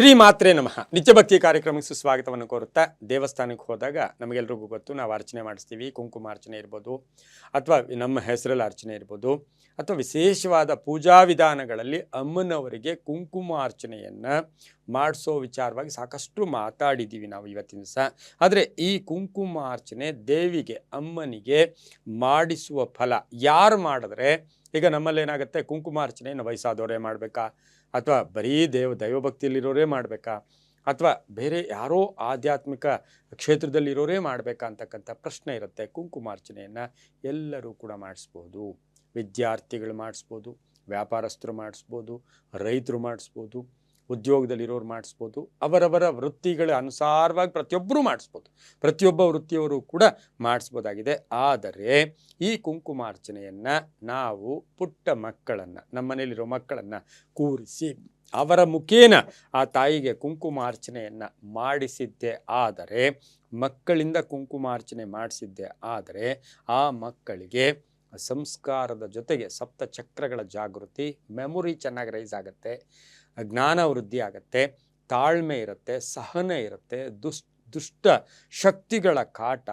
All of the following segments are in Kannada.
ಶ್ರೀ ಮಾತ್ರೇ ನಮಃ. ನಿತ್ಯಭಕ್ತಿ ಕಾರ್ಯಕ್ರಮಕ್ಕೆ ಸುಸ್ವಾಗತವನ್ನು ಕೋರುತ್ತಾ, ದೇವಸ್ಥಾನಕ್ಕೆ ಹೋದಾಗ ನಮಗೆಲ್ರಿಗೂ ಗೊತ್ತು, ನಾವು ಅರ್ಚನೆ ಮಾಡಿಸ್ತೀವಿ. ಕುಂಕುಮಾರ್ಚನೆ ಇರ್ಬೋದು, ಅಥವಾ ನಮ್ಮ ಹೆಸರಲ್ಲಿ ಅರ್ಚನೆ ಇರ್ಬೋದು, ಅಥವಾ ವಿಶೇಷವಾದ ಪೂಜಾ ವಿಧಾನಗಳಲ್ಲಿ ಅಮ್ಮನವರಿಗೆ ಕುಂಕುಮಾರ್ಚನೆಯನ್ನು ಮಾಡಿಸೋ ವಿಚಾರವಾಗಿ ಸಾಕಷ್ಟು ಮಾತಾಡಿದ್ದೀವಿ ನಾವು ಇವತ್ತಿನ ದಿವಸ. ಆದರೆ ಈ ಕುಂಕುಮಾರ್ಚನೆ ದೇವಿಗೆ, ಅಮ್ಮನಿಗೆ ಮಾಡಿಸುವ ಫಲ ಯಾರು ಮಾಡಿದ್ರೆ, ಈಗ ನಮ್ಮಲ್ಲಿ ಏನಾಗುತ್ತೆ, ಕುಂಕುಮಾರ್ಚನೆಯನ್ನು ವಯಸ್ಸಾದವರೇ ಮಾಡಬೇಕಾ, ಅಥವಾ ಬರೀ ದೈವಭಕ್ತಿಯಲ್ಲಿರೋರೇ ಮಾಡಬೇಕಾ, ಅಥವಾ ಬೇರೆ ಯಾರೋ ಆಧ್ಯಾತ್ಮಿಕ ಕ್ಷೇತ್ರದಲ್ಲಿರೋರೇ ಮಾಡಬೇಕಾ ಅಂತಕ್ಕಂಥ ಪ್ರಶ್ನೆ ಇರುತ್ತೆ. ಕುಂಕುಮಾರ್ಚನೆಯನ್ನು ಎಲ್ಲರೂ ಕೂಡ ಮಾಡಿಸ್ಬೋದು. ವಿದ್ಯಾರ್ಥಿಗಳು ಮಾಡಿಸ್ಬೋದು, ವ್ಯಾಪಾರಸ್ಥರು ಮಾಡಿಸ್ಬೋದು, ರೈತರು ಮಾಡಿಸ್ಬೋದು, ಉದ್ಯೋಗದಲ್ಲಿರೋರು ಮಾಡಿಸ್ಬೋದು, ಅವರವರ ವೃತ್ತಿಗಳ ಅನುಸಾರವಾಗಿ ಪ್ರತಿಯೊಬ್ಬರೂ ಮಾಡಿಸ್ಬೋದು. ಪ್ರತಿಯೊಬ್ಬ ವೃತ್ತಿಯವರು ಕೂಡ ಮಾಡಿಸ್ಬೋದಾಗಿದೆ. ಆದರೆ ಈ ಕುಂಕುಮಾರ್ಚನೆಯನ್ನು ನಾವು ಪುಟ್ಟ ಮಕ್ಕಳನ್ನು, ನಮ್ಮ ಮನೆಯಲ್ಲಿರೋ ಮಕ್ಕಳನ್ನು ಕೂರಿಸಿ ಅವರ ಮುಖೇನ ಆ ತಾಯಿಗೆ ಕುಂಕುಮಾರ್ಚನೆಯನ್ನು ಮಾಡಿಸಿದ್ದೇ ಆದರೆ, ಮಕ್ಕಳಿಂದ ಕುಂಕುಮಾರ್ಚನೆ ಮಾಡಿಸಿದ್ದೇ ಆದರೆ, ಆ ಮಕ್ಕಳಿಗೆ ಸಂಸ್ಕಾರದ ಜೊತೆಗೆ ಸಪ್ತ ಚಕ್ರಗಳ ಜಾಗೃತಿ, ಮೆಮೊರಿ ಚೆನ್ನಾಗಿ ರೈಸ್ ಆಗುತ್ತೆ, ಜ್ಞಾನ ವೃದ್ಧಿ ಆಗುತ್ತೆ, ತಾಳ್ಮೆ ಇರುತ್ತೆ, ಸಹನೆ ಇರುತ್ತೆ, ದುಷ್ಟ ಶಕ್ತಿಗಳ ಕಾಟ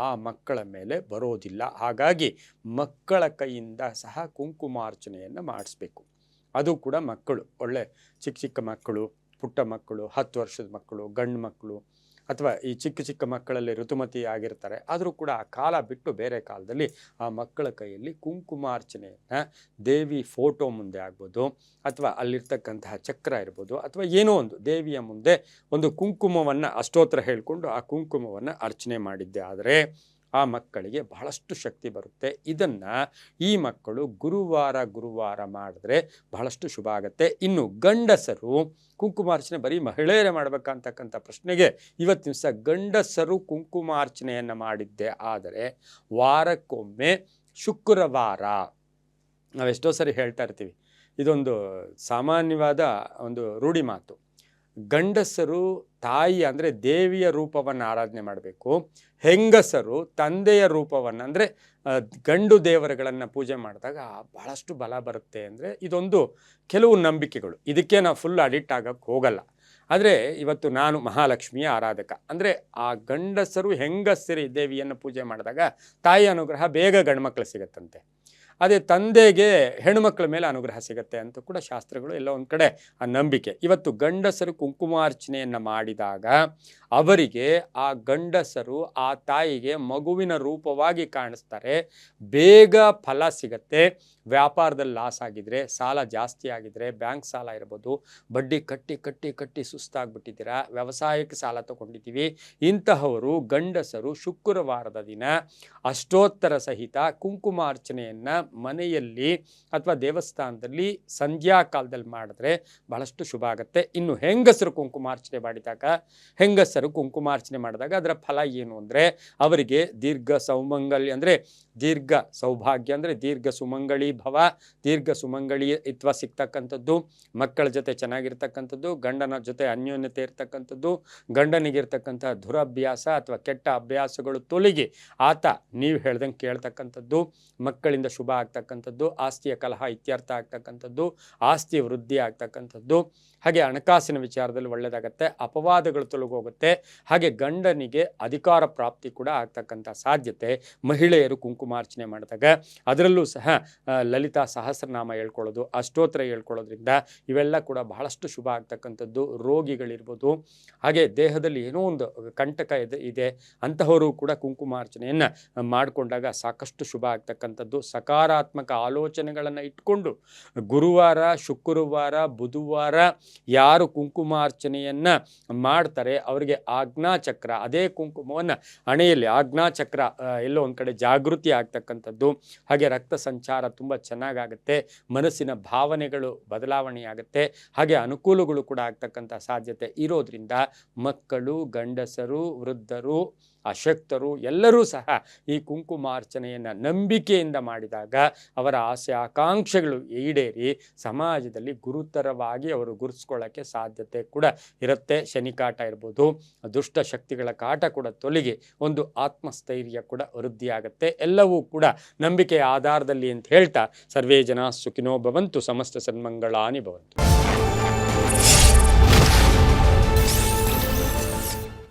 ಆ ಮಕ್ಕಳ ಮೇಲೆ ಬರೋದಿಲ್ಲ. ಹಾಗಾಗಿ ಮಕ್ಕಳ ಕೈಯಿಂದ ಸಹ ಕುಂಕುಮಾರ್ಚನೆಯನ್ನು ಮಾಡಿಸ್ಬೇಕು. ಅದು ಕೂಡ ಮಕ್ಕಳು, ಒಳ್ಳೆ ಚಿಕ್ಕ ಚಿಕ್ಕ ಮಕ್ಕಳು, ಪುಟ್ಟ ಮಕ್ಕಳು, 10 ವರ್ಷದ ಮಕ್ಕಳು, ಗಂಡು ಮಕ್ಕಳು, ಅಥವಾ ಈ ಚಿಕ್ಕ ಚಿಕ್ಕ ಮಕ್ಕಳಲ್ಲಿ ಋತುಮತಿ ಆಗಿರ್ತಾರೆ. ಆದರೂ ಕೂಡ ಆ ಕಾಲ ಬಿಟ್ಟು ಬೇರೆ ಕಾಲದಲ್ಲಿ ಆ ಮಕ್ಕಳ ಕೈಯಲ್ಲಿ ಕುಂಕುಮಾರ್ಚನೆಯನ್ನು ದೇವಿ ಫೋಟೋ ಮುಂದೆ ಆಗ್ಬೋದು, ಅಥವಾ ಅಲ್ಲಿರ್ತಕ್ಕಂತಹ ಚಕ್ರ ಇರ್ಬೋದು, ಅಥವಾ ಏನೋ ಒಂದು ದೇವಿಯ ಮುಂದೆ ಒಂದು ಕುಂಕುಮವನ್ನು ಅಷ್ಟೋತ್ರ ಹೇಳಿಕೊಂಡು ಆ ಕುಂಕುಮವನ್ನು ಅರ್ಚನೆ ಮಾಡಿದ್ದೆ ಆದರೆ ಆ ಮಕ್ಕಳಿಗೆ ಬಹಳಷ್ಟು ಶಕ್ತಿ ಬರುತ್ತೆ. ಇದನ್ನು ಈ ಮಕ್ಕಳು ಗುರುವಾರ ಮಾಡಿದ್ರೆ ಬಹಳಷ್ಟು ಶುಭ ಆಗುತ್ತೆ. ಇನ್ನು ಗಂಡಸರು ಕುಂಕುಮಾರ್ಚನೆ ಬರೀ ಮಹಿಳೆಯರೇ ಮಾಡಬೇಕಂತಕ್ಕಂಥ ಪ್ರಶ್ನೆಗೆ ಇವತ್ತಿನ ದಿವಸ ಗಂಡಸರು ಕುಂಕುಮಾರ್ಚನೆಯನ್ನು ಮಾಡಿದ್ದೆ ಆದರೆ ವಾರಕ್ಕೊಮ್ಮೆ ಶುಕ್ರವಾರ, ನಾವೆಷ್ಟೋ ಸರಿ ಹೇಳ್ತಾ ಇರ್ತೀವಿ, ಇದೊಂದು ಸಾಮಾನ್ಯವಾದ ಒಂದು ರೂಢಿ ಮಾತು. ಗಂಡಸರು ತಾಯಿ ಅಂದರೆ ದೇವಿಯ ರೂಪವನ್ನು ಆರಾಧನೆ ಮಾಡಬೇಕು, ಹೆಂಗಸರು ತಂದೆಯ ರೂಪವನ್ನು ಅಂದರೆ ಗಂಡು ದೇವರುಗಳನ್ನು ಪೂಜೆ ಮಾಡಿದಾಗ ಬಹಳಷ್ಟು ಬಲ ಬರುತ್ತೆ. ಅಂದರೆ ಇದೊಂದು ಕೆಲವು ನಂಬಿಕೆಗಳು, ಇದಕ್ಕೆ ನಾವು ಫುಲ್ ಅಡಿಕ್ಟ್ ಆಗೋಕ್ಕೆ ಹೋಗಲ್ಲ. ಆದರೆ ಇವತ್ತು ನಾನು ಮಹಾಲಕ್ಷ್ಮಿಯ ಆರಾಧಕ ಅಂದರೆ ಆ ಗಂಡಸರು ಹೆಂಗಸರಿ ದೇವಿಯನ್ನು ಪೂಜೆ ಮಾಡಿದಾಗ ತಾಯಿ ಅನುಗ್ರಹ ಬೇಗ ಗಂಡ್ಮಕ್ಳು ಸಿಗತ್ತಂತೆ. ಅದೇ ತಂದೆಗೆ ಹೆಣ್ಣುಮಕ್ಕಳ ಮೇಲೆ ಅನುಗ್ರಹ ಸಿಗುತ್ತೆ ಅಂತ ಕೂಡ ಶಾಸ್ತ್ರಗಳು ಎಲ್ಲ ಒಂದು ಕಡೆ ಆ ನಂಬಿಕೆ. ಇವತ್ತು ಗಂಡಸರು ಕುಂಕುಮಾರ್ಚನೆಯನ್ನು ಮಾಡಿದಾಗ ಅವರಿಗೆ ಆ ಗಂಡಸರು ಆ ತಾಯಿಗೆ ಮಗುವಿನ ರೂಪವಾಗಿ ಕಾಣಿಸ್ತಾರೆ, ಬೇಗ ಫಲ ಸಿಗತ್ತೆ. ವ್ಯಾಪಾರದಲ್ಲಿ ಲಾಸ್ ಆಗಿದ್ರೆ, ಸಾಲ ಜಾಸ್ತಿ ಆಗಿದ್ರೆ, ಬ್ಯಾಂಕ್ ಸಾಲ ಇರ್ಬೋದು, ಬಡ್ಡಿ ಕಟ್ಟಿ ಕಟ್ಟಿ ಕಟ್ಟಿ ಸುಸ್ತಾಗ್ಬಿಟ್ಟಿದ್ದೀರಾ, ವ್ಯವಸಾಯಕ್ಕೆ ಸಾಲ ತಗೊಂಡಿದ್ದೀವಿ, ಇಂತಹವರು ಗಂಡಸರು ಶುಕ್ರವಾರದ ದಿನ ಅಷ್ಟೋತ್ತರ ಸಹಿತ ಕುಂಕುಮಾರ್ಚನೆಯನ್ನು ಮನೆಯಲ್ಲಿ ಅಥವಾ ದೇವಸ್ಥಾನದಲ್ಲಿ ಸಂಧ್ಯಾ ಕಾಲದಲ್ಲಿ ಮಾಡಿದ್ರೆ ಬಹಳಷ್ಟು ಶುಭ ಆಗುತ್ತೆ. ಇನ್ನು ಹೆಂಗಸರು ಕುಂಕುಮಾರ್ಚನೆ ಮಾಡಿದಾಗ ಅದರ ಫಲ ಏನು ಅಂದರೆ, ಅವರಿಗೆ ದೀರ್ಘ ಸೌಮಂಗಲ್ಯ ಅಂದರೆ ದೀರ್ಘ ಸೌಭಾಗ್ಯ ಅಂದರೆ ದೀರ್ಘ ಸುಮಂಗಳಿ ಭವ, ದೀರ್ಘ ಸುಮಂಗಳಿತ್ವ ಸಿಗ್ತಕ್ಕಂಥದ್ದು, ಮಕ್ಕಳ ಜೊತೆ ಚೆನ್ನಾಗಿರ್ತಕ್ಕಂಥದ್ದು, ಗಂಡನ ಜೊತೆ ಅನ್ಯೋನ್ಯತೆ ಇರ್ತಕ್ಕಂಥದ್ದು, ಗಂಡನಿಗಿರ್ತಕ್ಕಂಥ ದುರಭ್ಯಾಸ ಅಥವಾ ಕೆಟ್ಟ ಅಭ್ಯಾಸಗಳು ತೊಲಗಿ ಆತ ನೀವು ಹೇಳ್ದಂಗೆ ಕೇಳ್ತಕ್ಕಂಥದ್ದು, ಮಕ್ಕಳಿಂದ ಶುಭ ಆಗ್ತಕ್ಕಂಥದ್ದು, ಆಸ್ತಿಯ ಕಲಹ ಇತ್ಯರ್ಥ ಆಗ್ತಕ್ಕಂಥದ್ದು, ಆಸ್ತಿ ವೃದ್ಧಿ ಆಗ್ತಕ್ಕಂಥದ್ದು, ಹಾಗೆ ಹಣಕಾಸಿನ ವಿಚಾರದಲ್ಲಿ ಒಳ್ಳೆಯದಾಗತ್ತೆ, ಅಪವಾದಗಳು ತೊಲಗೋಗುತ್ತೆ, ಹಾಗೆ ಗಂಡನಿಗೆ ಅಧಿಕಾರ ಪ್ರಾಪ್ತಿ ಕೂಡ ಆಗ್ತಕ್ಕಂಥ ಸಾಧ್ಯತೆ. ಮಹಿಳೆಯರು ಕುಂಕುಮಾರ್ಚನೆ ಮಾಡಿದಾಗ ಅದರಲ್ಲೂ ಸಹ ಲಲಿತಾ ಸಹಸ್ರನಾಮ ಹೇಳ್ಕೊಳ್ಳೋದು, ಅಷ್ಟೋತ್ರ ಹೇಳ್ಕೊಳ್ಳೋದ್ರಿಂದ ಇವೆಲ್ಲ ಕೂಡ ಬಹಳಷ್ಟು ಶುಭ ಆಗ್ತಕ್ಕಂಥದ್ದು. ರೋಗಿಗಳಿರ್ಬೋದು, ಹಾಗೆ ದೇಹದಲ್ಲಿ ಏನೋ ಒಂದು ಕಂಟಕ ಇದೆ ಅಂತಹವರು ಕೂಡ ಕುಂಕುಮಾರ್ಚನೆಯನ್ನು ಮಾಡಿಕೊಂಡಾಗ ಸಾಕಷ್ಟು ಶುಭ ಆಗ್ತಕ್ಕಂಥದ್ದು. ಸಕಾರಾತ್ಮಕ ಆಲೋಚನೆಗಳನ್ನು ಇಟ್ಕೊಂಡು ಗುರುವಾರ, ಶುಕ್ರವಾರ, ಬುಧವಾರ ಯಾರು ಕುಂಕುಮಾರ್ಚನೆಯನ್ನು ಮಾಡ್ತಾರೆ ಅವರಿಗೆ ಆಜ್ಞಾಚಕ್ರ, ಅದೇ ಕುಂಕುಮವನ್ನು ಹಣೆಯಲ್ಲಿ ಆಜ್ಞಾಚಕ್ರ ಎಲ್ಲೋ ಒಂದು ಕಡೆ ಜಾಗೃತಿ ಆಗ್ತಕ್ಕಂಥದ್ದು, ಹಾಗೆ ರಕ್ತ ಸಂಚಾರ ತುಂಬ ಚೆನ್ನಾಗಾಗುತ್ತೆ, ಮನಸ್ಸಿನ ಭಾವನೆಗಳು ಬದಲಾವಣೆ ಆಗುತ್ತೆ, ಹಾಗೆ ಅನುಕೂಲಗಳು ಕೂಡ ಆಗ್ತಕ್ಕಂಥ ಸಾಧ್ಯತೆ ಇರೋದ್ರಿಂದ ಮಕ್ಕಳು, ಗಂಡಸರು, ವೃದ್ಧರು, ಅಶಕ್ತರು ಎಲ್ಲರೂ ಸಹ ಈ ಕುಂಕುಮಾರ್ಚನೆಯನ್ನು ನಂಬಿಕೆಯಿಂದ ಮಾಡಿದಾಗ ಅವರ ಆಸೆ ಆಕಾಂಕ್ಷೆಗಳು ಈಡೇರಿ ಸಮಾಜದಲ್ಲಿ ಗುರುತರವಾಗಿ ಅವರು ಗುರುತಿಸ್ಕೊಳ್ಳೋಕ್ಕೆ ಸಾಧ್ಯತೆ ಕೂಡ ಇರುತ್ತೆ. ಶನಿಕಾಟ ಇರ್ಬೋದು, ದುಷ್ಟ ಶಕ್ತಿಗಳ ಕಾಟ ಕೂಡ ತೊಲಗಿ ಒಂದು ಆತ್ಮಸ್ಥೈರ್ಯ ಕೂಡ ವೃದ್ಧಿಯಾಗುತ್ತೆ. ಎಲ್ಲವೂ ಕೂಡ ನಂಬಿಕೆಯ ಆಧಾರದಲ್ಲಿ ಅಂತ ಹೇಳ್ತಾ ಸರ್ವೇ ಜನ ಸುಖಿನೋ ಭವಂತು, ಸಮಸ್ತ ಸನ್ಮಂಗಳಾನಿ ಭವಂತು.